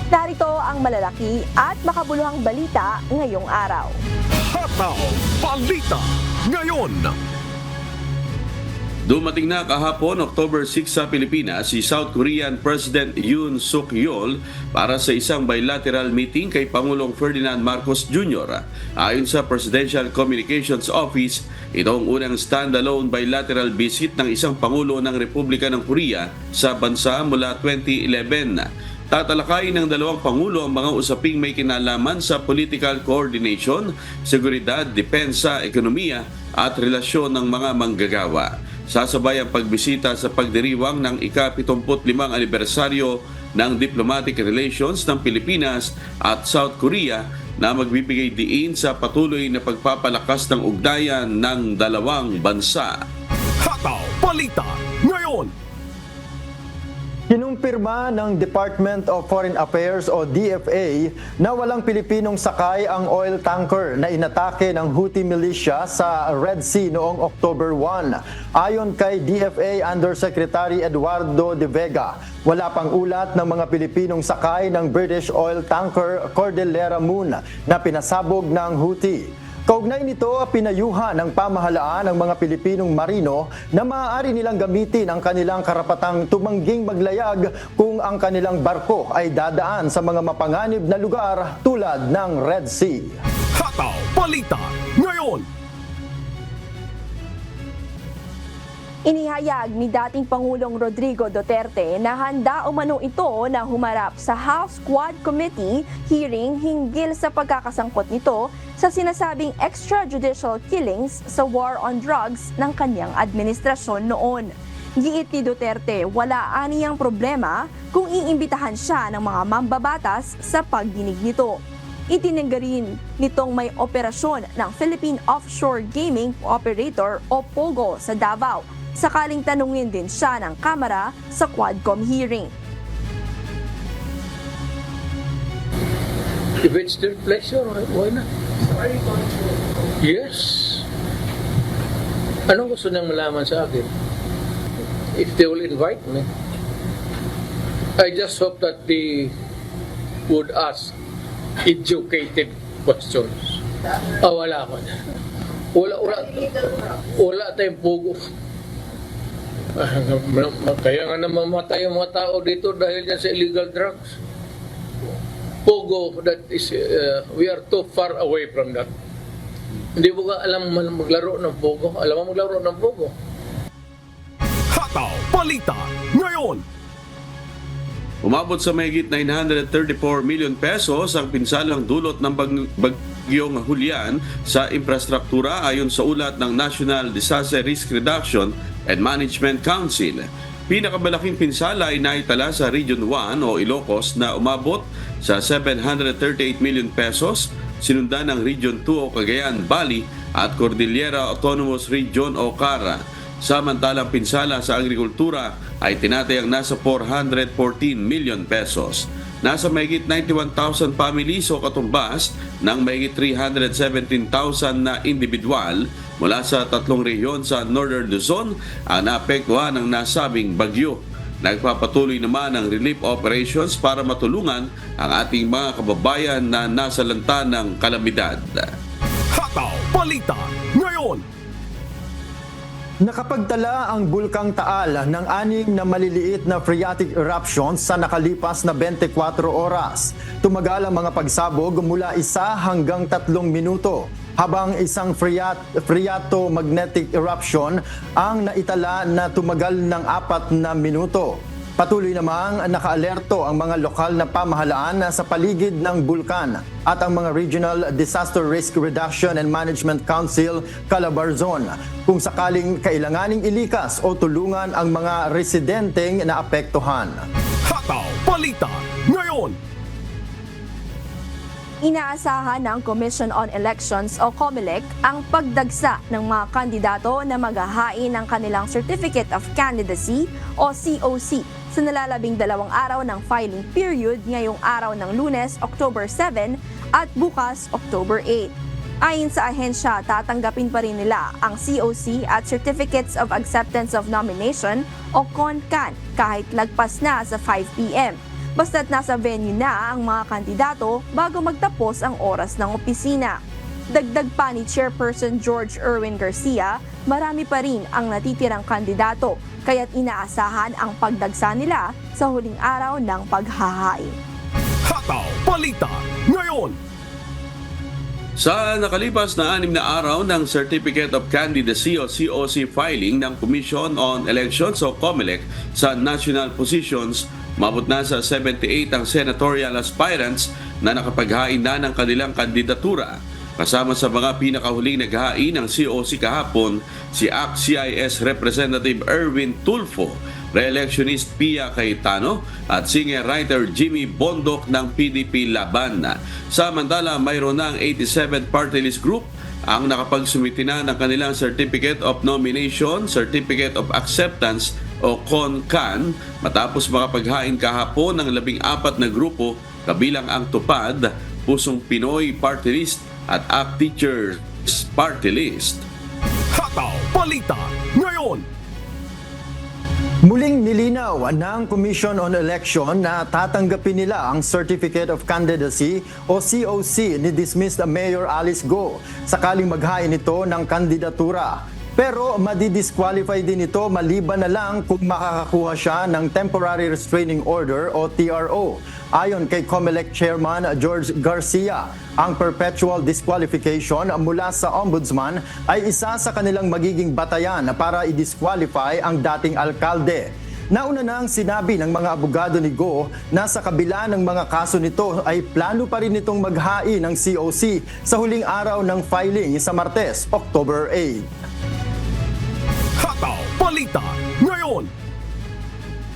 Narito ang malalaki at makabuluhang balita ngayong araw. Hataw Balita ngayon. Dumating na kahapon, October 6 sa Pilipinas, si South Korean President Yoon Suk Yeol para sa isang bilateral meeting kay Pangulong Ferdinand Marcos Jr. Ayon sa Presidential Communications Office, ito ang unang standalone bilateral visit ng isang Pangulo ng Republika ng Korea sa bansa mula 2011. Tatalakayin ng dalawang Pangulo ang mga usaping may kinalaman sa political coordination, seguridad, depensa, ekonomiya at relasyon ng mga manggagawa. Sasabay ang pagbisita sa pagdiriwang ng ika-75 anibersaryo ng diplomatic relations ng Pilipinas at South Korea na magbibigay diin sa patuloy na pagpapalakas ng ugnayan ng dalawang bansa. Hataw Balita ngayon. Kinumpirma ng Department of Foreign Affairs o DFA na walang Pilipinong sakay ang oil tanker na inatake ng Houthi militia sa Red Sea noong October 1. Ayon kay DFA Undersecretary Eduardo De Vega, wala pang ulat ng mga Pilipinong sakay ng British oil tanker Cordillera Moon na pinasabog ng Houthi. Kaugnay nito, pinayuhan ng pamahalaan ng mga Pilipinong marino na maaari nilang gamitin ang kanilang karapatang tumangging maglayag kung ang kanilang barko ay dadaan sa mga mapanganib na lugar tulad ng Red Sea. Hataw Balita ngayon. Inihayag ni dating Pangulong Rodrigo Duterte na handa umano ito na humarap sa House Quad Committee hearing hinggil sa pagkakasangkot nito sa sinasabing extrajudicial killings sa war on drugs ng kanyang administrasyon noon. Giit ni Duterte, wala aniyang problema kung iimbitahan siya ng mga mambabatas sa pagdinig nito. Itinanggi rin nitong may operasyon ng Philippine Offshore Gaming Operator o POGO sa Davao. Sakaling tanungin din siya ng Kamara sa Quadcom hearing. If it's their pleasure, why not? Yes. Anong gusto niyang malaman sa akin? If they will invite me, I just hope that they would ask educated questions. Wala ako na. Wala tayong pugo. Kaya nga namamatay ang mga tao dito dahil yan sa illegal drugs. Pogo, that is, we are too far away from that. Hindi mo ka alam maglaro ng Pogo? Alam mo maglaro ng Pogo? Hataw Balita ngayon. Umabot sa mahigit 934 million pesos ang pinsalang dulot ng bagyong Julian sa infrastruktura ayon sa ulat ng National Disaster Risk Reduction and Management Council. Pinakamalaking pinsala ay naitala sa Region 1 o Ilocos na umabot sa 738 million pesos, sinundan ng Region 2 o Cagayan Valley at Cordillera Autonomous Region o CARA. Samantalang pinsala sa agrikultura ay tinatayang nasa 414 million pesos. Nasa mahigit 91,000 families o katumbas ng mahigit 317,000 na individual mula sa tatlong rehiyon sa Northern Luzon ang naapektuhan ng nasabing bagyo. Nagpapatuloy naman ang relief operations para matulungan ang ating mga kababayan na nasalanta ng kalamidad. Hataw Balita ngayon. Nakapagtala ang Bulkang Taal ng 6 na maliliit na phreatic eruptions sa nakalipas na 24 oras. Tumagal ang mga pagsabog mula 1 hanggang 3 minuto, habang isang phreatomagnetic eruption ang naitala na tumagal ng 4 na minuto. Patuloy namang nakaalerto ang mga lokal na pamahalaan sa paligid ng bulkan at ang mga Regional Disaster Risk Reduction and Management Council Calabarzon kung sakaling kailanganing ilikas o tulungan ang mga residenteng naapektuhan. Hataw Balita ngayon. Inaasahan ng Commission on Elections o COMELEC ang pagdagsa ng mga kandidato na maghahain ng kanilang Certificate of Candidacy o COC sa nalalabing 2 araw ng filing period ngayong araw ng Lunes, October 7 at bukas, October 8. Ayon sa ahensya, tatanggapin pa rin nila ang COC at Certificates of Acceptance of Nomination o CONCAN kahit lagpas na sa 5 p.m. basta't nasa venue na ang mga kandidato bago magtapos ang oras ng opisina. Dagdag pa ni Chairperson George Erwin Garcia, marami pa rin ang natitirang kandidato, kaya't inaasahan ang pagdagsa nila sa huling araw ng paghahain. Hataw Balita ngayon. Sa nakalipas na 6 na araw ng Certificate of Candidacy o COC filing ng Commission on Elections o COMELEC sa national positions, mabot na sa 78 ang senatorial aspirants na nakapaghain na ng kanilang kandidatura. Kasama sa mga pinakahuling naghain ng COC kahapon, si ACT-CIS Representative Erwin Tulfo, re-electionist Pia Cayetano at singer-writer Jimmy Bondok ng PDP Laban. Samantala, mayroon ng 87 party list group ang nakapagsumiti na ng kanilang Certificate of Nomination, Certificate of Acceptance o CONCAN matapos makapaghain kahapon ng 14 na grupo kabilang ang Tupad, Pusong Pinoy Party List at ACT Teachers Party List. Hataw Balita ngayon. Muling nilinaw ng Commission on Election na tatanggapin nila ang Certificate of Candidacy o COC ni dismissed Mayor Alice Go sakaling maghain ito ng kandidatura. Pero madidisqualify din ito maliban na lang kung makakakuha siya ng Temporary Restraining Order o TRO. Ayon kay COMELEC Chairman George Garcia, ang perpetual disqualification mula sa Ombudsman ay isa sa kanilang magiging batayan para i-disqualify ang dating alkalde. Nauna nang sinabi ng mga abogado ni Go na sa kabila ng mga kaso nito ay plano pa rin itong maghain ng COC sa huling araw ng filing sa Martes, October 8. Hataw Balita ngayon.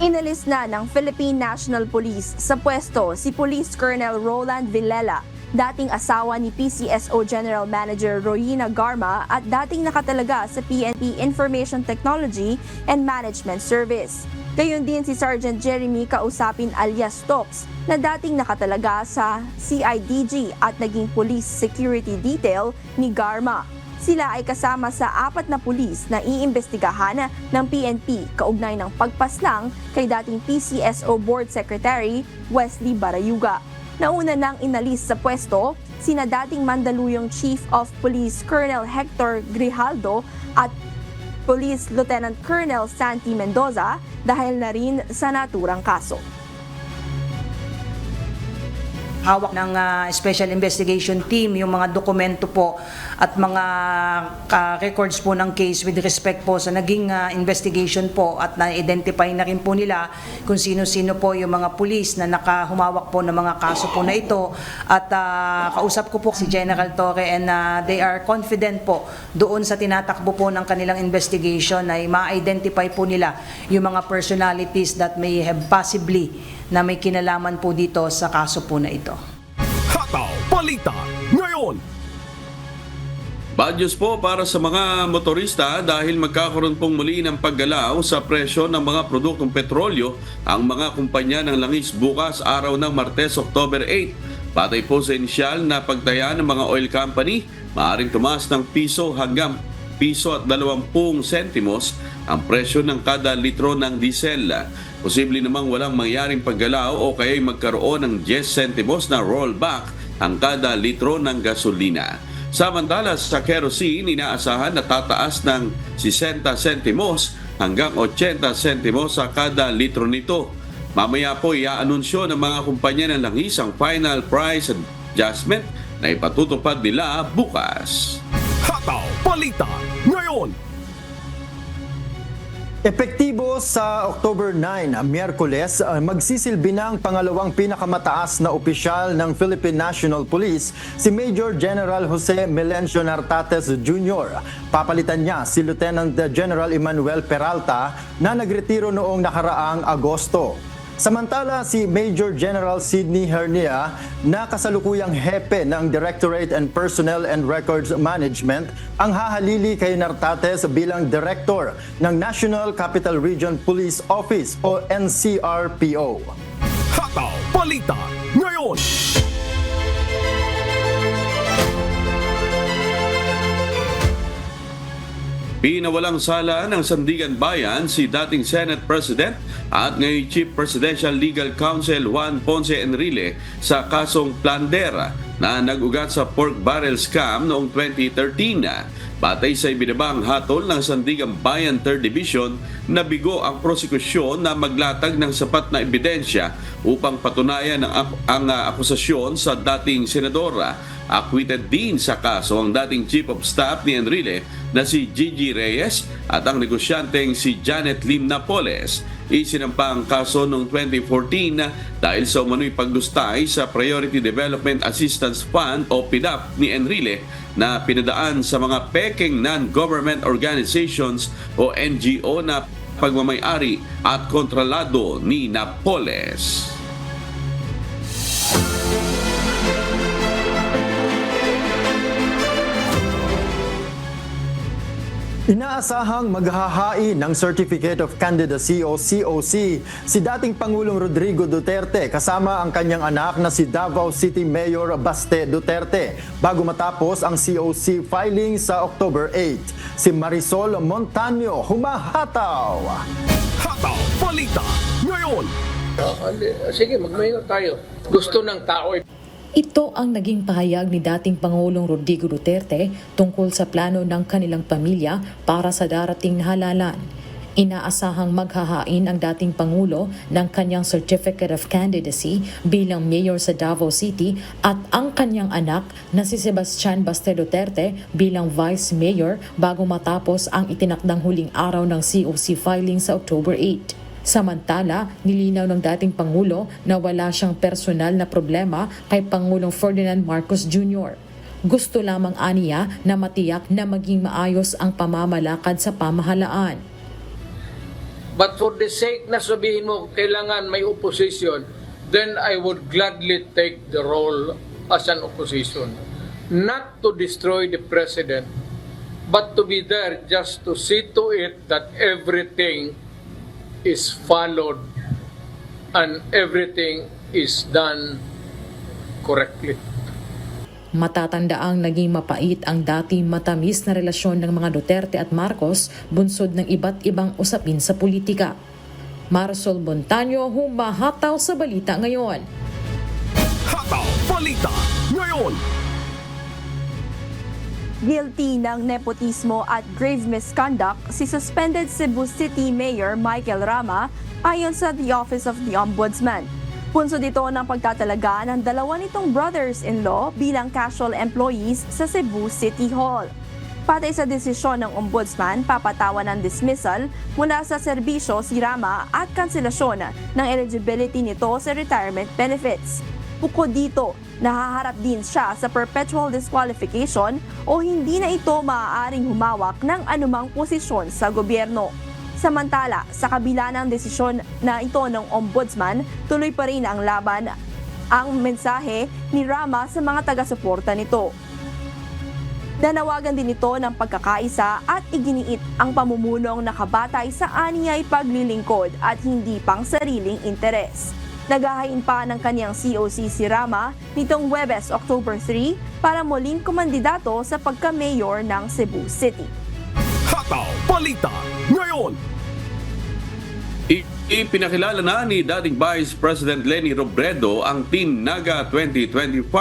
Inalis na ng Philippine National Police sa pwesto si Police Colonel Roland Villela, dating asawa ni PCSO General Manager Royina Garma at dating nakatalaga sa PNP Information Technology and Management Service. Gayon din si Sergeant Jeremy Kausapin alias Tops na dating nakatalaga sa CIDG at naging Police Security Detail ni Garma. Sila ay kasama sa 4 na pulis na iimbestigahan ng PNP kaugnay ng pagpaslang kay dating PCSO Board Secretary Wesley Barayuga. Nauna nang inalis sa pwesto sina dating Mandaluyong Chief of Police Colonel Hector Grijaldo at Police Lieutenant Colonel Santi Mendoza dahil na rin sa naturang kaso. Hawak ng Special Investigation Team yung mga dokumento po at mga records po ng case with respect po sa naging investigation po at na-identify na rin po nila kung sino-sino po yung mga pulis na nakahumawak po ng mga kaso po na ito at kausap ko po si General Torre and they are confident po doon sa tinatakbo po ng kanilang investigation ay ma-identify po nila yung mga personalities that may have possibly na may kinalaman po dito sa kaso po na ito. Hataw Balita ngayon. Bad news po para sa mga motorista dahil magkakaroon pong muli ng paggalaw sa presyo ng mga produktong petrolyo ang mga kumpanya ng langis bukas araw ng Martes, October 8. Patay po sa inisyal na pagtaya ng mga oil company, maaaring tumaas ng piso hanggang piso at 20 sentimos ang presyo ng kada litro ng diesel. Posible namang walang mangyaring paggalaw o kaya'y magkaroon ng 10 sentimos na rollback ang kada litro ng gasolina. Samantala sa kerosene, inaasahan na tataas ng 60 sentimos hanggang 80 sentimos sa kada litro nito. Mamaya po i-aanunsyo ng mga kumpanya ng langis ang final price adjustment na ipatutupad nila bukas. Hataw Balita ngayon. Epektibo sa October 9, Miyerkules, magsisilbi na ang pangalawang pinakamataas na opisyal ng Philippine National Police, si Major General Jose Melencio Nartates Jr. Papalitan niya si Lieutenant General Emmanuel Peralta na nagretiro noong nakaraang Agosto. Samantala, si Major General Sidney Hernia na kasalukuyang hepe ng Directorate and Personnel and Records Management ang hahalili kay Nartates bilang Director ng National Capital Region Police Office o NCRPO. Hataw Balita ngayon. Pinawalang sala ng Sandigan Bayan si dating Senate President at ngayon Chief Presidential Legal Counsel Juan Ponce Enrile sa kasong Plandera na nag-ugat sa pork barrel scam noong 2013. Batay sa ibinabang hatol ng Sandigan Bayan 3rd Division, nabigo ang prosekusyon na maglatag ng sapat na ebidensya upang patunayan ang akusasyon sa dating senadora. Acquitted din sa kaso ang dating Chief of Staff ni Enrile na si Gigi Reyes at ang negosyanteng si Janet Lim Napoles. Isinampang kaso noong 2014 dahil sa umano'y paglustay sa Priority Development Assistance Fund o PDAP ni Enrile na pinadaan sa mga peking non-government organizations o NGO na pagmamayari at kontrolado ni Napoles. Inaasahang maghahain ng Certificate of Candidacy o COC si dating Pangulong Rodrigo Duterte kasama ang kanyang anak na si Davao City Mayor Baste Duterte bago matapos ang COC filing sa October 8. Si Marisol Montaño humahataw. Hataw Balita ngayon. Sige, mag-mayor tayo. Gusto ng tao Ito ang naging pahayag ni dating Pangulong Rodrigo Duterte tungkol sa plano ng kanilang pamilya para sa darating na halalan. Inaasahang maghahain ang dating Pangulo ng kanyang Certificate of Candidacy bilang mayor sa Davao City at ang kanyang anak na si Sebastian Baste Duterte bilang vice mayor bago matapos ang itinakdang huling araw ng COC filing sa October 8. Samantala, nilinaw ng dating Pangulo na wala siyang personal na problema kay Pangulong Ferdinand Marcos Jr. Gusto lamang aniya na matiyak na maging maayos ang pamamalakad sa pamahalaan. But for the sake na sabihin mo, kailangan may opposition, then I would gladly take the role as an opposition. Not to destroy the president, but to be there just to see to it that everything is followed and everything is done correctly. Matatandaang naging mapait ang dati matamis na relasyon ng mga Duterte at Marcos bunsod ng iba't ibang usapin sa politika. Marisol Montaño humahataw sa balita ngayon. Hataw Balita ngayon. Guilty ng nepotismo at grave misconduct si suspended Cebu City Mayor Michael Rama ayon sa the Office of the Ombudsman. Punso dito ng pagtatalaga ng dalawa nitong brothers-in-law bilang casual employees sa Cebu City Hall. Patay sa desisyon ng Ombudsman, papatawan ng dismissal mula sa serbisyo si Rama at kanselasyon ng eligibility nito sa retirement benefits. Bukod dito, nahaharap din siya sa perpetual disqualification o hindi na ito maaaring humawak ng anumang posisyon sa gobyerno. Samantala, sa kabila ng desisyon na ito ng Ombudsman, tuloy pa rin ang laban ang mensahe ni Rama sa mga taga-suporta nito. Nanawagan din ito ng pagkakaisa at iginiit ang pamumunong nakabatay sa aniyay paglilingkod at hindi pang sariling interes. Naghahain pa ng kanyang COC si Rama nitong Huwebes, October 3 para muling kumandidato sa pagka-mayor ng Cebu City. Hataw Balita ngayon. Ipinakilala na ni dating Vice President Leni Robredo ang Team Naga 2025.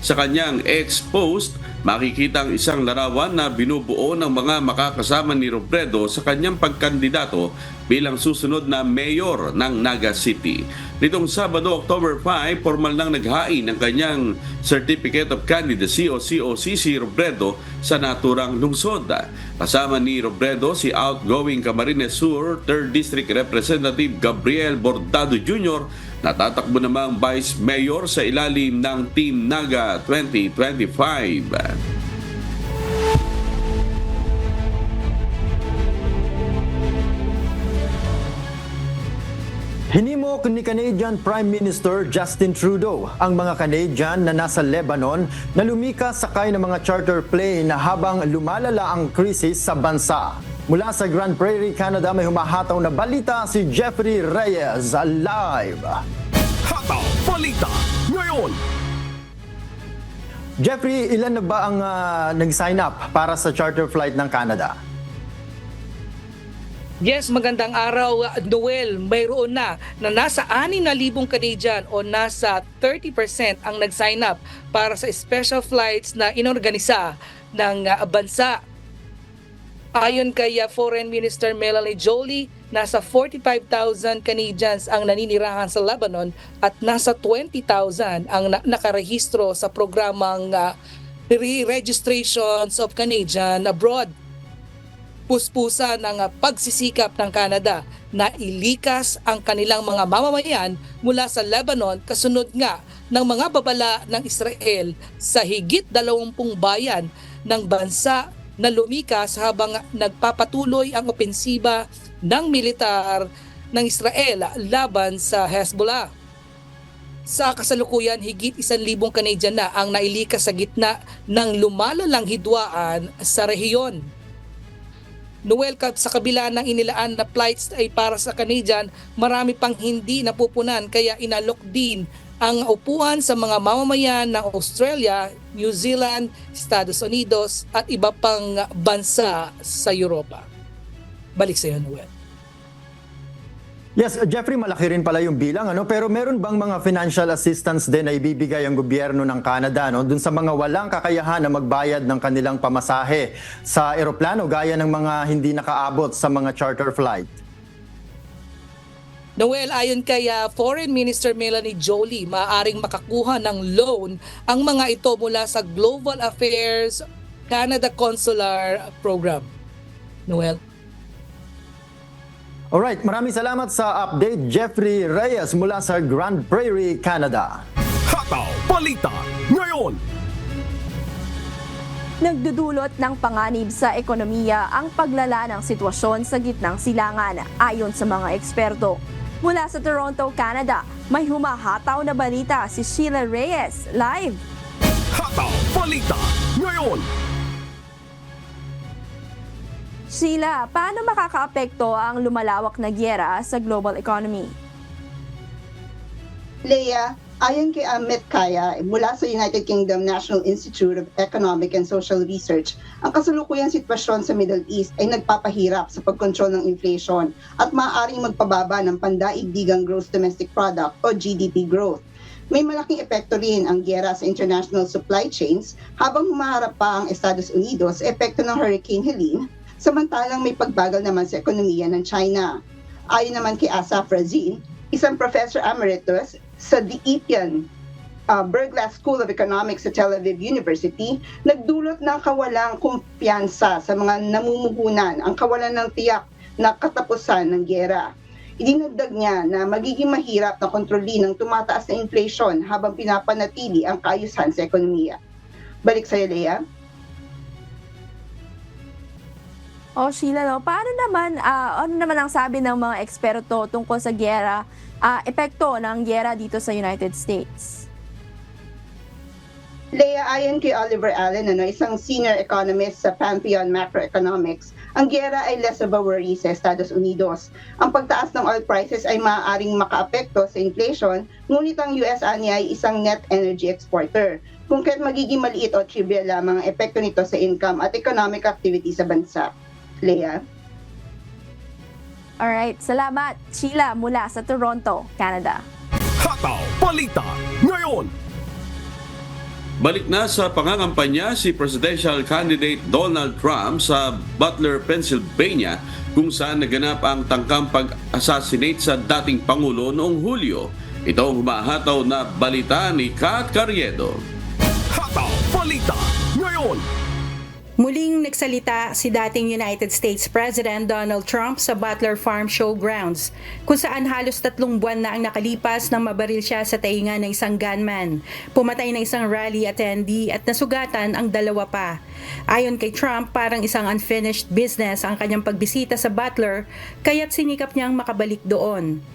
Sa kanyang ex-post, makikita ang isang larawan na binubuo ng mga makakasama ni Robredo sa kanyang pagkandidato bilang susunod na mayor ng Naga City. Nitong Sabado, October 5, formal nang naghain ng kanyang Certificate of Candidacy o COC si Robredo sa naturang lungsod. Kasama ni Robredo si outgoing Camarines Sur 3rd District Representative Gabriel Bordado Jr. na tatakbo namang Vice Mayor sa ilalim ng Team Naga 2025. Hinimok ni Canadian Prime Minister Justin Trudeau ang mga Canadian na nasa Lebanon na lumikas sakay ng mga charter plane habang lumalala ang krisis sa bansa. Mula sa Grand Prairie, Canada, may humahataw na balita si Jeffrey Reyes live. Hataw Balita ngayon. Jeffrey, ilan na ba ang nag-sign up para sa charter flight ng Canada? Yes, magandang araw, Noel. Mayroon na nasa 6,000 Canadian o nasa 30% ang nag-sign up para sa special flights na inorganisa ng bansa. Ayon kay Foreign Minister Melanie Joly, nasa 45,000 Canadians ang naninirahan sa Lebanon at nasa 20,000 ang nakarehistro sa programang Re-Registrations of Canadian Abroad. Puspusa ng pagsisikap ng Canada na ilikas ang kanilang mga mamamayan mula sa Lebanon kasunod nga ng mga babala ng Israel sa higit 20 bayan ng bansa na lumikas habang nagpapatuloy ang opensiba ng militar ng Israel laban sa Hezbollah. Sa kasalukuyan, higit 1,000 Canadian na ang nailikas sa gitna ng lumalalang hidwaan sa rehiyon. Noel, sa kabila ng inilaan na flights ay para sa Canadian, marami pang hindi napupunan kaya inalok din ang upuan sa mga mamamayan ng Australia, New Zealand, Estados Unidos at iba pang bansa sa Europa. Balik sa iyo, Noel. Yes, Jeffrey, malaki rin pala yung bilang, pero meron bang mga financial assistance din na ibibigay ang gobyerno ng Canada dun sa mga walang kakayahan na magbayad ng kanilang pamasahe sa eroplano gaya ng mga hindi nakaabot sa mga charter flight? Noel, ayon kay Foreign Minister Melanie Joly, maaaring makakuha ng loan ang mga ito mula sa Global Affairs Canada Consular Program. Noel? Alright, maraming salamat sa update, Jeffrey Reyes mula sa Grand Prairie, Canada. Hataw Balita ngayon. Nagdudulot ng panganib sa ekonomiya ang paglala ng sitwasyon sa gitnang silangan, ayon sa mga eksperto. Mula sa Toronto, Canada, may humahataw na balita si Sheila Reyes, live. Hataw Balita ngayon. Sheila, paano makakaapekto ang lumalawak na gyera sa global economy? Leia, ayon kay Amit Kaya mula sa United Kingdom National Institute of Economic and Social Research, ang kasalukuyang sitwasyon sa Middle East ay nagpapahirap sa pagkontrol ng inflation at maaaring magpababa ng pandaigdigang gross domestic product o GDP growth. May malaking epekto rin ang gyera sa international supply chains habang humaharap pa ang Estados Unidos sa epekto ng Hurricane Helene, samantalang may pagbagal naman sa ekonomiya ng China. Ayon naman kay Asaf Razin, isang professor emeritus sa The Etienne Berglas School of Economics sa Tel Aviv University, nagdulot ng kawalang kumpiyansa sa mga namumuhunan ang kawalan ng tiyak na katapusan ng gyera. Idinagdag niya na magiging mahirap na kontrolin ang tumataas na inflation habang pinapanatili ang kaayusan sa ekonomiya. Balik sa iyo, Leia. O Sheila, paano naman, ano naman ang sabi ng mga eksperto tungkol sa gyera, epekto ng gyera dito sa United States? Leia, ayon kay Oliver Allen, isang senior economist sa Pantheon Macroeconomics, ang gyera ay less of a worry sa Estados Unidos. Ang pagtaas ng oil prices ay maaaring makaapekto sa inflation, ngunit ang US ay isang net energy exporter, kung kaya't magiging maliit o trivial lamang ang epekto nito sa income at economic activity sa bansa. Leia. Alright, salamat Sheila mula sa Toronto, Canada. Hataw Balita ngayon. Balik na sa pangangampanya si presidential candidate Donald Trump sa Butler, Pennsylvania, kung saan naganap ang tangkang pag-assassinate sa dating Pangulo noong Hulyo. Ito ang humahataw na balita ni Kat Carriedo. Hataw Balita ngayon. Muling nagsalita si dating United States President Donald Trump sa Butler Farm Showgrounds, kung saan halos 3 buwan na ang nakalipas nang mabaril siya sa tainga ng isang gunman. Pumatay na isang rally attendee at nasugatan ang 2 pa. Ayon kay Trump, parang isang unfinished business ang kanyang pagbisita sa Butler, kaya't sinikap niyang makabalik doon.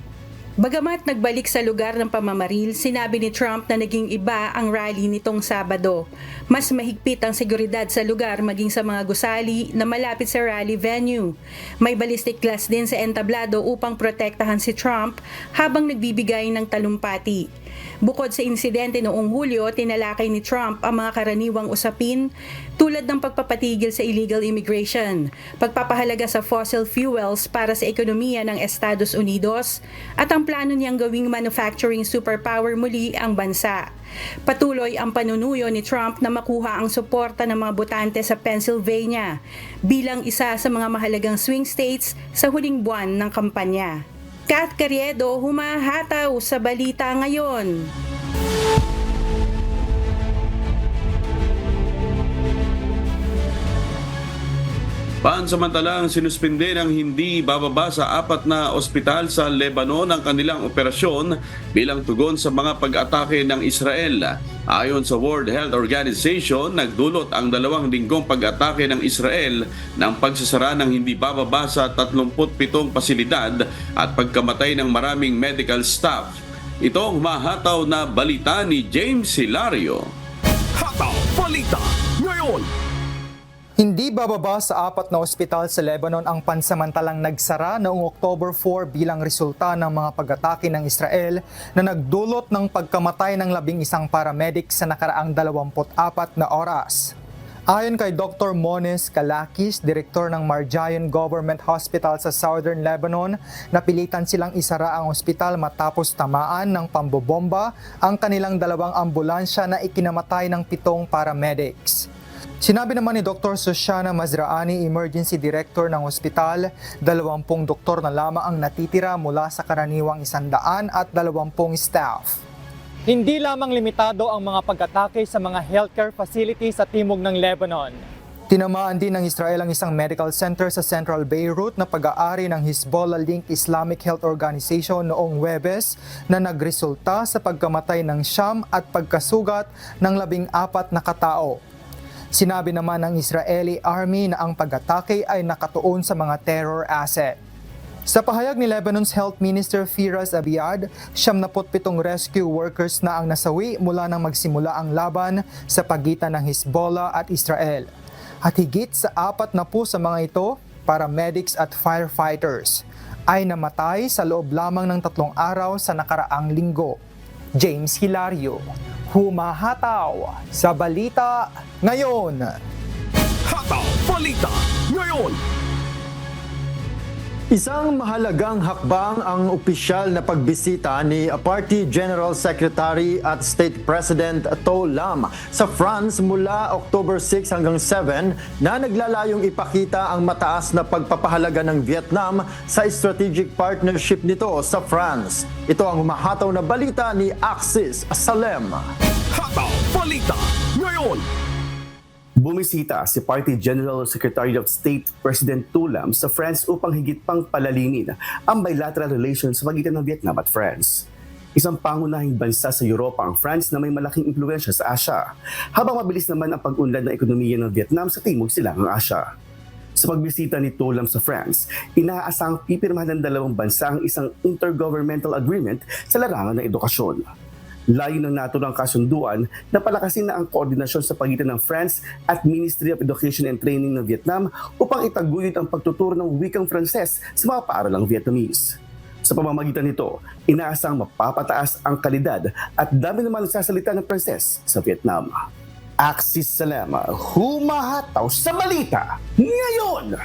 Bagamat nagbalik sa lugar ng pamamaril, sinabi ni Trump na naging iba ang rally nitong Sabado. Mas mahigpit ang seguridad sa lugar maging sa mga gusali na malapit sa rally venue. May ballistic glass din sa entablado upang protektahan si Trump habang nagbibigay ng talumpati. Bukod sa insidente noong Hulyo, tinalakay ni Trump ang mga karaniwang usapin tulad ng pagpapatigil sa illegal immigration, pagpapahalaga sa fossil fuels para sa ekonomiya ng Estados Unidos, at ang plano niyang gawing manufacturing superpower muli ang bansa. Patuloy ang panunuyo ni Trump na makuha ang suporta ng mga botante sa Pennsylvania bilang isa sa mga mahalagang swing states sa huling buwan ng kampanya. Kat Carriedo, humahataw sa balita ngayon. Pansamantalang sinuspinde ng hindi bababa sa 4 na ospital sa Lebanon ang kanilang operasyon bilang tugon sa mga pag-atake ng Israel. Ayon sa World Health Organization, nagdulot ang 2 linggong pag-atake ng Israel ng pagsasara ng hindi bababa sa 37 pasilidad at pagkamatay ng maraming medical staff. Ito ang humahataw na balita ni James Hilario. Hataw Balita ngayon. Hindi bababa sa 4 na ospital sa Lebanon ang pansamantalang nagsara noong October 4 bilang resulta ng mga pag-atake ng Israel na nagdulot ng pagkamatay ng 11 paramedic sa nakaraang 24 na oras. Ayon kay Dr. Mones Kalakis, direktor ng Marjayon Government Hospital sa Southern Lebanon, napilitan silang isara ang ospital matapos tamaan ng pambobomba ang kanilang 2 ambulansya na ikinamatay ng 7 paramedics. Sinabi naman ni Dr. Shoshana Mazraani, Emergency Director ng ospital, 20 doktor na lamang ang natitira mula sa karaniwang 120 staff. Hindi lamang limitado ang mga pag-atake sa mga healthcare facilities sa timog ng Lebanon. Tinamaan din ng Israel ang isang medical center sa Central Beirut na pag-aari ng Hezbollah-linked Islamic Health Organization noong Huwebes na nagresulta sa pagkamatay ng 9 at pagkasugat ng 14 na katao. Sinabi naman ng Israeli Army na ang pag-atake ay nakatuon sa mga terror asset. Sa pahayag ni Lebanon's Health Minister Firas Abiad, 77 rescue workers na ang nasawi mula nang magsimula ang laban sa pagitan ng Hezbollah at Israel. At higit sa 40 sa mga ito, paramedics at firefighters, ay namatay sa loob lamang ng 3 araw sa nakaraang linggo. James Hilario, humahataw sa balita ngayon. Hataw Balita ngayon. Isang mahalagang hakbang ang opisyal na pagbisita ni Party General Secretary at State President To Lam sa France mula October 6 hanggang 7 na naglalayong ipakita ang mataas na pagpapahalaga ng Vietnam sa strategic partnership nito sa France. Ito ang humahataw na balita ni Axis Salem. Hataw Balita ngayon. Bumisita si Party General Secretary of State President To Lam sa France upang higit pang palalimin ang bilateral relations sa pagitan ng Vietnam at France. Isang pangunahing bansa sa Europa ang France na may malaking impluwensya sa Asia, habang mabilis naman ang pag-unlad ng ekonomiya ng Vietnam sa timog silangang Asia. Sa pagbisita ni To Lam sa France, inaasahang pipirmahan ng 2 bansa ang isang intergovernmental agreement sa larangan ng edukasyon. Layo ng naturang kasunduan na palakasin na ang koordinasyon sa pagitan ng France at Ministry of Education and Training ng Vietnam upang itaguyod ang pagtuturo ng wikang Franses sa mga paaralang Vietnamese. Sa pamamagitan nito, inaasang mapapataas ang kalidad at dami naman nagsasalita ng Franses sa Vietnam. Axis Salema, humahataw sa balita ngayon!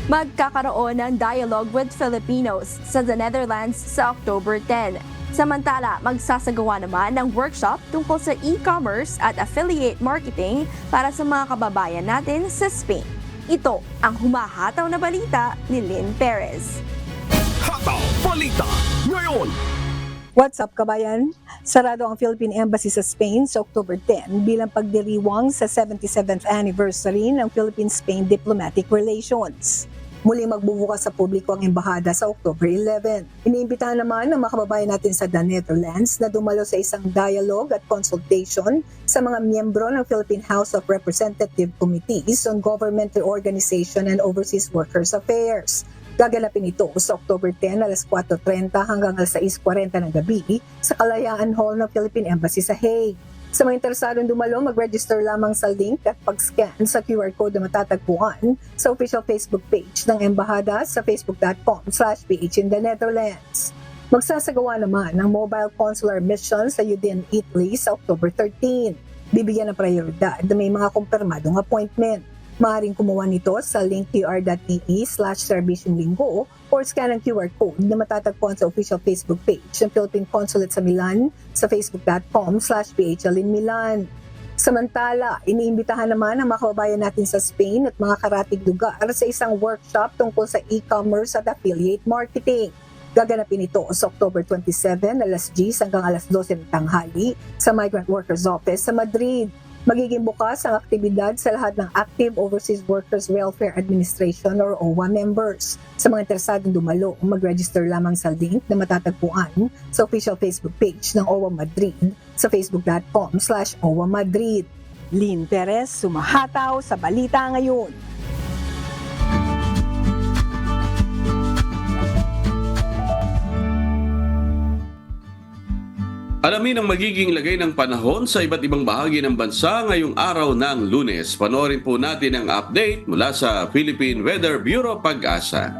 Magkakaroon ng dialogue with Filipinos sa the Netherlands sa October 10. Samantala, magsasagawa naman ng workshop tungkol sa e-commerce at affiliate marketing para sa mga kababayan natin sa Spain. Ito ang humahataw na balita ni Lynn Perez. Hataw Balita ngayon. What's up, kabayan? Sarado ang Philippine Embassy sa Spain sa October 10 bilang pagdiriwang sa 77th anniversary ng Philippine-Spain diplomatic relations. Muli magbubukas sa publiko ang embahada sa October 11. Iniimbitahan naman ng mga kababayan natin sa the Netherlands na dumalo sa isang dialogue at consultation sa mga miyembro ng Philippine House of Representative Committees on Government Reorganization and Overseas Workers Affairs. Gaganapin ito sa October 10 alas 4:30 hanggang alas 6:40 ng gabi sa Kalayaan Hall ng Philippine Embassy sa Hague. Sa mga interesadong dumalo, mag-register lamang sa link at pag-scan sa QR code na matatagpuan sa official Facebook page ng Embahada sa facebook.com/PH in the Netherlands. Magsasagawa naman ng mobile consular mission sa Udine, Italy sa October 13. Bibigyan ng prioridad na may mga kumpirmadong appointment. Maaaring kumuha nito sa link qr.me/serbisyonlinggo or scan ang QR code na matatagpuan sa official Facebook page ng Philippine Consulate sa Milan sa facebook.com/PHL in Milan. Samantala, iniimbitahan naman ang mga kababayan natin sa Spain at mga karatig lugar sa isang workshop tungkol sa e-commerce at affiliate marketing. Gaganapin ito sa October 27, alas 10 hanggang alas 12 ng tanghali sa Migrant Workers Office sa Madrid. Magiging bukas ang aktibidad sa lahat ng Active Overseas Workers Welfare Administration or OWA members. Sa mga interesadong dumalo, mag-register lamang sa link na matatagpuan sa official Facebook page ng OWA Madrid sa facebook.com/OWA Madrid. Lynn Perez, sumahataw sa Balita Ngayon. Alamin ang magiging lagay ng panahon sa iba't ibang bahagi ng bansa ngayong araw ng Lunes. Panoorin po natin ang update mula sa Philippine Weather Bureau Pag-asa.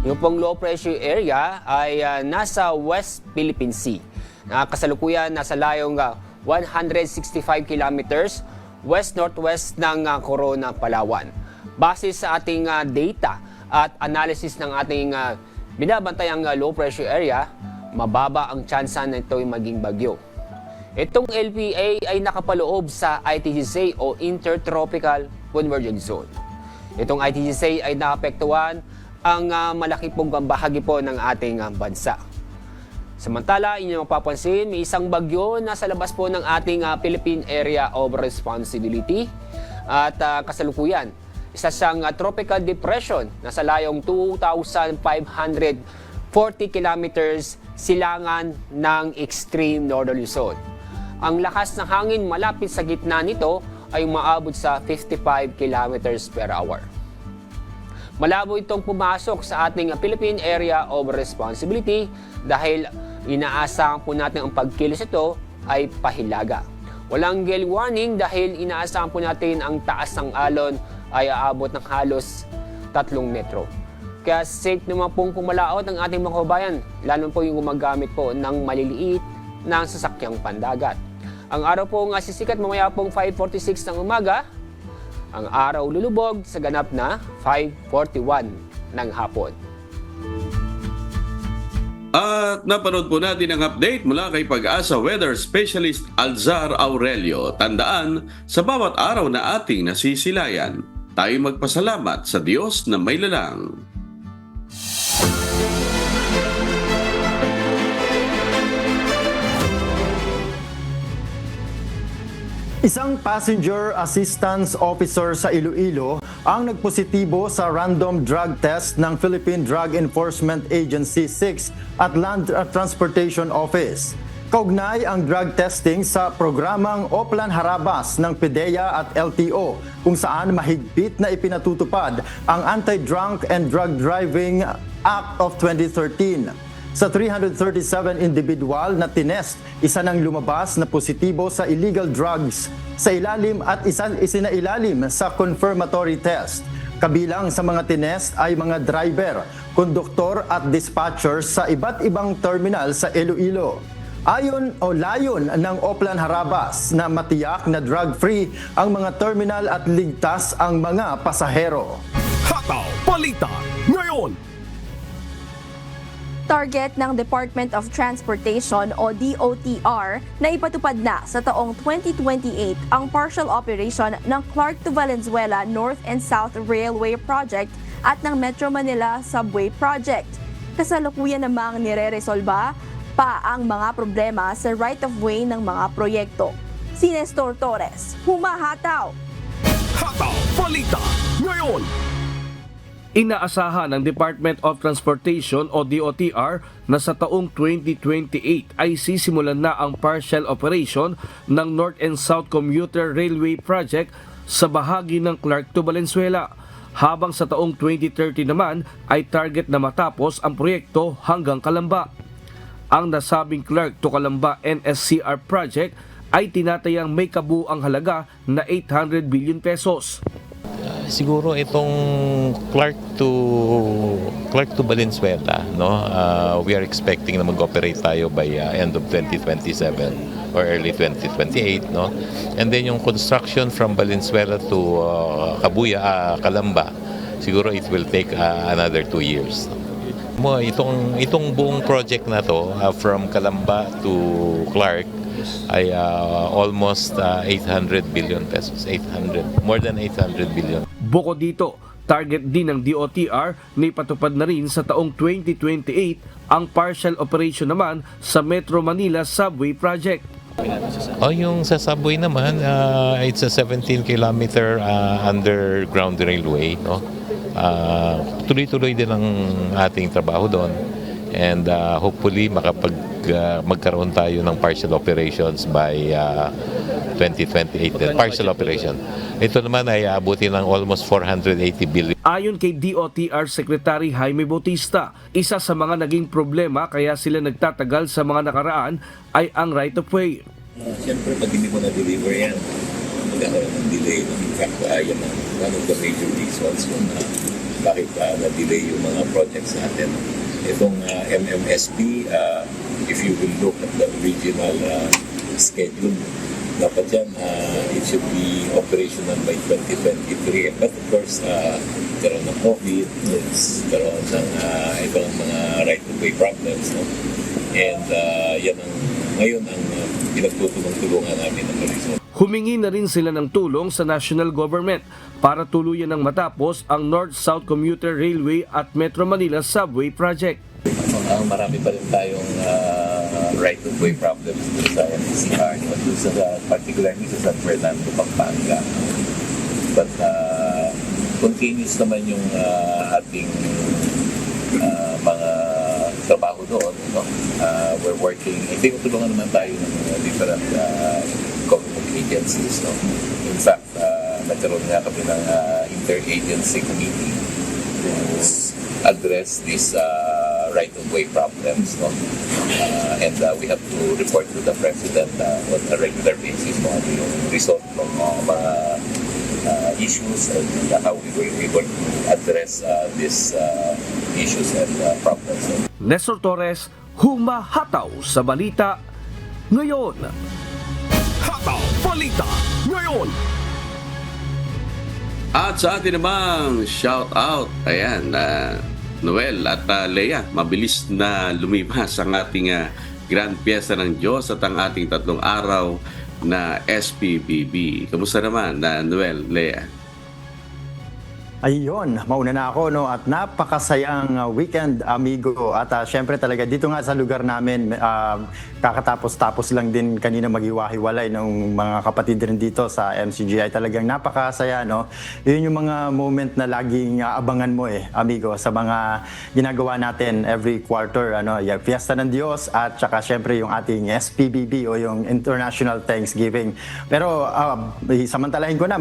Yung pong low pressure area ay nasa West Philippine Sea. Kasalukuyan nasa layong 165 kilometers west-northwest ng Corona, Palawan. Base sa ating data at analysis ng ating binabantayang low pressure area, mababa ang tsansa na ito'y maging bagyo. Itong LPA ay nakapaloob sa ITGC o Intertropical Convergence Zone. Itong ITGC ay naapektuhan ang malaki pong bahagi po ng ating bansa. Samantala, inyong mapapansin, may isang bagyo na sa labas po ng ating Philippine Area of Responsibility at kasalukuyan. Isa siyang tropical depression na sa layong 2,540 kilometers silangan ng extreme northern Luzon. Ang lakas ng hangin malapit sa gitna nito ay umaabot sa 55 kilometers per hour. Malabo itong pumasok sa ating Philippine Area of Responsibility dahil inaasahan po natin ang pagkilos ito ay pahilaga. Walang gale warning dahil inaasahan po natin ang taas ng alon ay aabot ng halos 3 metro. Kaya safe naman pong pumalaot ang ating mga kababayan, lalo po yung gumagamit po ng maliliit na sasakyang pandagat. Ang araw po nga sisikat mamaya pong 5:46 ng umaga, ang araw lulubog sa ganap na 5:41 ng hapon. At napanood po natin ang update mula kay Pag-asa Weather Specialist Alzar Aurelio. Tandaan, sa bawat araw na ating nasisilayan, tayo magpasalamat sa Diyos na may lalang. Isang passenger assistance officer sa Iloilo ang nagpositibo sa random drug test ng Philippine Drug Enforcement Agency 6 at Land Transportation Office. Kaugnay ang drug testing sa programang Oplan Harabas ng PDEA at LTO kung saan mahigpit na ipinatutupad ang Anti-Drunk and Drug Driving Act of 2013. Sa 337 individual na tinest, isa nang lumabas na positibo sa illegal drugs sa ilalim at isinailalim sa confirmatory test. Kabilang sa mga tinest ay mga driver, konduktor at dispatchers sa iba't ibang terminal sa Iloilo. Layon ng Oplan Harabas na matiyak na drug-free ang mga terminal at ligtas ang mga pasahero. Hataw Balita Ngayon. Target ng Department of Transportation o DOTR na ipatupad na sa taong 2028 ang partial operation ng Clark to Valenzuela North and South Railway Project at ng Metro Manila Subway Project. Kasalukuyan namang nire-resolba pa ang mga problema sa right-of-way ng mga proyekto. Si Nestor Torres, humahataw! Hataw Balita Ngayon. Inaasahan ng Department of Transportation o DOTR na sa taong 2028 ay sisimulan na ang partial operation ng North and South Commuter Railway Project sa bahagi ng Clark to Valenzuela, habang sa taong 2030 naman ay target na matapos ang proyekto hanggang Calamba. Ang nasabing Clark to Calamba NSCR project ay tinatayang may kabuang halaga na 800 billion pesos. Siguro itong Clark to Valenzuela, no? We are expecting na mag-operate tayo by end of 2027 or early 2028, no? And then yung construction from Valenzuela to Calamba, siguro it will take another 2 years. Itong buong project na to from Calamba to Clark ay almost 800 billion pesos. More than 800 billion. Bukod dito, target din ng DOTR na ipatupad na rin sa taong 2028 ang partial operation naman sa Metro Manila Subway Project. Yung sa subway naman, it's a 17-kilometer underground railway, no? Tuloy-tuloy din ang ating trabaho doon, and hopefully magkaroon tayo ng partial operations by 2028. Partial operation. Ito naman ay abutin ng almost 480 billion. Ayon kay DOTR Secretary Jaime Bautista, isa sa mga naging problema kaya sila nagtatagal sa mga nakaraan ay ang right of way. Siyempre, pag hindi mo na-deliver yan, magkakaroon ng delay. In fact, yan ang one of the major reasons kung bakit na-delay yung mga projects natin. Itong MMSP, if you will look at the original schedule, dapat yan, it should be operational by 2023. But of course, karoon ng COVID, karoon ng ibang mga right-of-way problems. No? And yan ang, ngayon ang pinagtutulong-tulungan namin ng Luzon. Humingi na rin sila ng tulong sa national government para tuluyan ng matapos ang North-South Commuter Railway at Metro Manila Subway Project. Marami pa rin tayong right-of-way problems sa NCR, particularly sa San Fernando, Pampanga. But continuous naman yung ating mga trabaho doon. No? We're working, tinutulungan naman tayo ng different government agencies. No? In fact, nagkaroon nga kami ng interagency committee to address these right-of-way problems. No? And we have to report to the President on a regular basis kung ano yung result ng mga issues and how we will be able to address these issues and problems. Nestor Torres, humahataw sa balita ngayon. Hataw Balita Ngayon! At sa atin namang shout out, ayan, Noel at Lea, mabilis na lumipas ang ating Grand Fiesta ng Diyos at ang ating 3 araw na SPBB. Kamusta naman, Noel, Lea? Ayun, mauna na ako, no? At napakasayang weekend, amigo. At syempre talaga dito nga sa lugar namin, kakatapos-tapos lang din kanina maghiwa-hiwalay ng mga kapatid rin dito sa MCGI. Talagang napakasaya, no? Yun yung mga moment na laging abangan mo amigo, sa mga ginagawa natin every quarter, yung Fiesta ng Diyos at saka syempre yung ating SPBB o yung International Thanksgiving. Pero samantalahin ko na,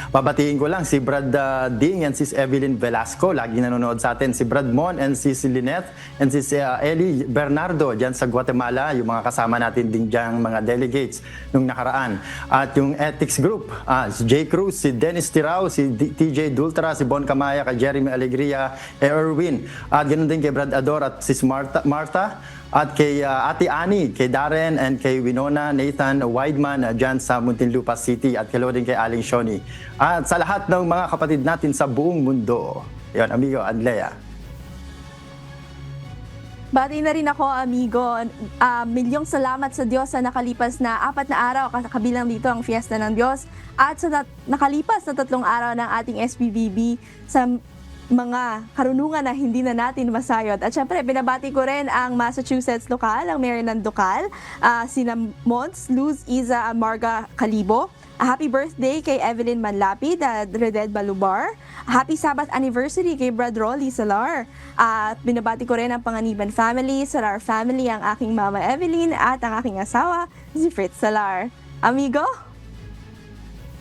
babatiin ko lang si Brad Ding and si Evelyn Velasco, lagi nanonood sa atin, si Brad Mon and si Lynette and si Eli Bernardo dyan sa Guatemala, yung mga kasama natin din dyan, mga delegates nung nakaraan. At yung ethics group, si Jay Cruz, si Dennis Tirao, si TJ Dultra, si Bon Camaya, kay Jeremy Alegria, kay Erwin, at ganoon din kay Brad Ador at si Martha, at kay Ate Annie, kay Darren, and kay Winona, Nathan Wideman dyan sa Muntinlupa City, at kay kay Aling Shoni. At sa lahat ng mga kapatid natin sa buong mundo. Yan, amigo, Adlea. Bati na rin ako, amigo. Milyong salamat sa Diyos sa nakalipas na 4 na araw, kabilang dito ang Fiesta ng Diyos, at sa nakalipas na 3 araw ng ating SPBB sa mga karunungan na hindi na natin masayod. At syempre, binabati ko rin ang Massachusetts lokal, ang Maryland lokal, sina Mons, Luz, Iza, Amarga Calibo. Happy birthday kay Evelyn Manlapid at Reded Balubar. Happy Sabbath anniversary kay Brad Rolly Salar. At binabati ko rin ang Panganiban family, Salar family, ang aking mama Evelyn at ang aking asawa, si Fritz Salar. Amigo?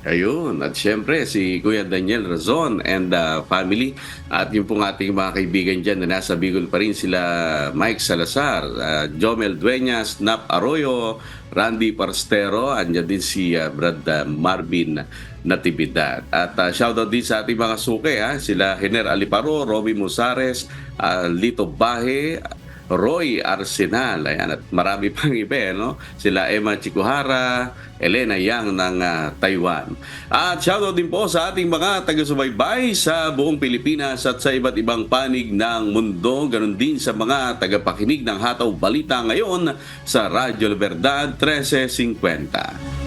Ayun, at syempre si Kuya Daniel Razon and family at yung pong ating mga kaibigan dyan na nasa Bicol pa rin sila Mike Salazar, Jomel Dueñas, Nap Arroyo, Randy Parstero, andyan din si Brad Marvin Natividad. At shoutout din sa ating mga suke, sila Hener Aliparo, Roby Musares, Lito Bahe, Roy Arsenal, ayan, at marami pang iba, no? Sila Emma Chikuhara, Elena Yang ng Taiwan. At shoutout din po sa ating mga taga-subaybay sa buong Pilipinas at sa iba't ibang panig ng mundo. Ganon din sa mga tagapakinig ng Hataw Balita ngayon sa Radyo La Verdad 1350.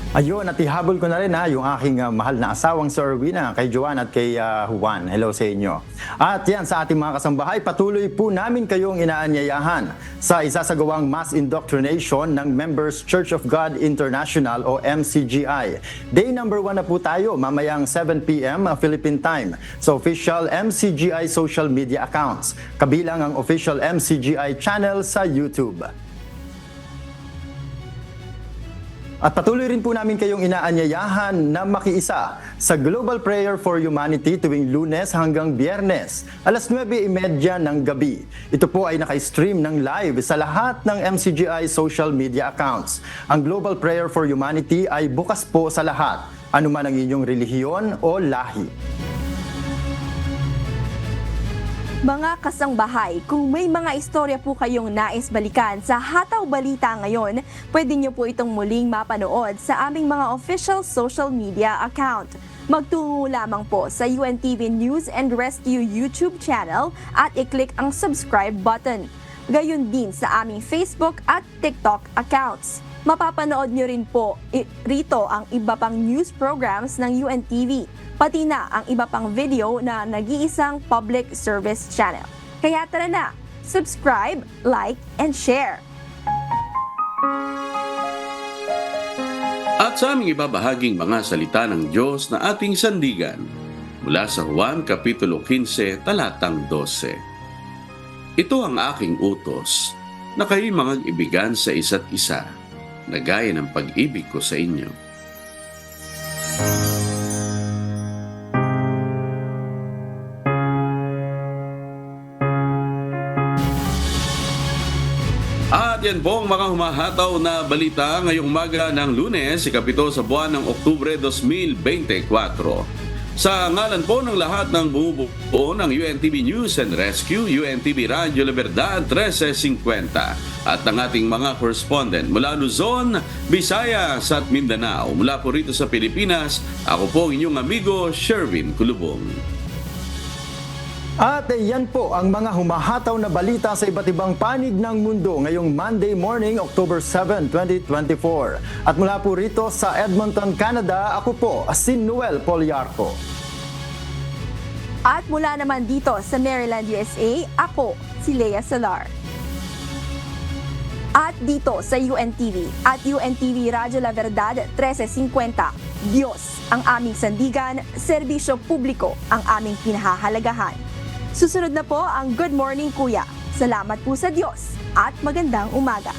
Ayun, at ihabol ko na rin yung aking mahal na asawang Sir Erwina, kay Joan at kay Juan. Hello sa inyo. At yan, sa ating mga kasambahay, patuloy po namin kayong inaanyayahan sa isasagawang mass indoctrination ng Members Church of God International o MCGI. Day number 1 na po tayo, mamayang 7 p.m. Philippine time sa official MCGI social media accounts, kabilang ang official MCGI channel sa YouTube. At patuloy rin po namin kayong inaanyayahan na makiisa sa Global Prayer for Humanity tuwing Lunes hanggang Biyernes, alas 9:30 ng gabi. Ito po ay naka-stream ng live sa lahat ng MCGI social media accounts. Ang Global Prayer for Humanity ay bukas po sa lahat, anuman ang inyong relihiyon o lahi. Mga kasangbahay, kung may mga istorya po kayong nais balikan sa Hataw Balita ngayon, pwede nyo po itong muling mapanood sa aming mga official social media account. Magtungo lamang po sa UNTV News and Rescue YouTube channel at i-click ang subscribe button. Gayon din sa aming Facebook at TikTok accounts. Mapapanood nyo rin po rito ang iba pang news programs ng UNTV, pati na ang iba pang video na nag-iisang public service channel. Kaya tara na, subscribe, like, and share. At sa aming ibabahaging mga salita ng Diyos na ating sandigan, mula sa Juan Kapitulo 15, talatang 12. Ito ang aking utos, na kayo'y mag-ibigan sa isa't isa, na gaya ng pag-ibig ko sa inyo. At yan po ang mga humahataw na balita ngayong umaga ng Lunes, ikapito sa buwan ng Oktubre 2024. Sa ngalan po ng lahat ng bumubuo ng UNTV News and Rescue, UNTV Radyo La Verdad 1350 at ang ating mga correspondent mula Luzon, Visayas at Mindanao. Mula po rito sa Pilipinas, ako po ang inyong amigo Sherwin Kulubong. At yan po ang mga humahataw na balita sa iba't ibang panig ng mundo ngayong Monday morning, October 7, 2024. At mula po rito sa Edmonton, Canada, ako po si Noel Poliarco. At mula naman dito sa Maryland, USA, ako si Lea Salar. At dito sa UNTV at UNTV Radyo La Verdad 1350, Diyos ang aming sandigan, serbisyo publiko ang aming pinahahalagahan. Susunod na po ang Good Morning Kuya. Salamat po sa Diyos at magandang umaga.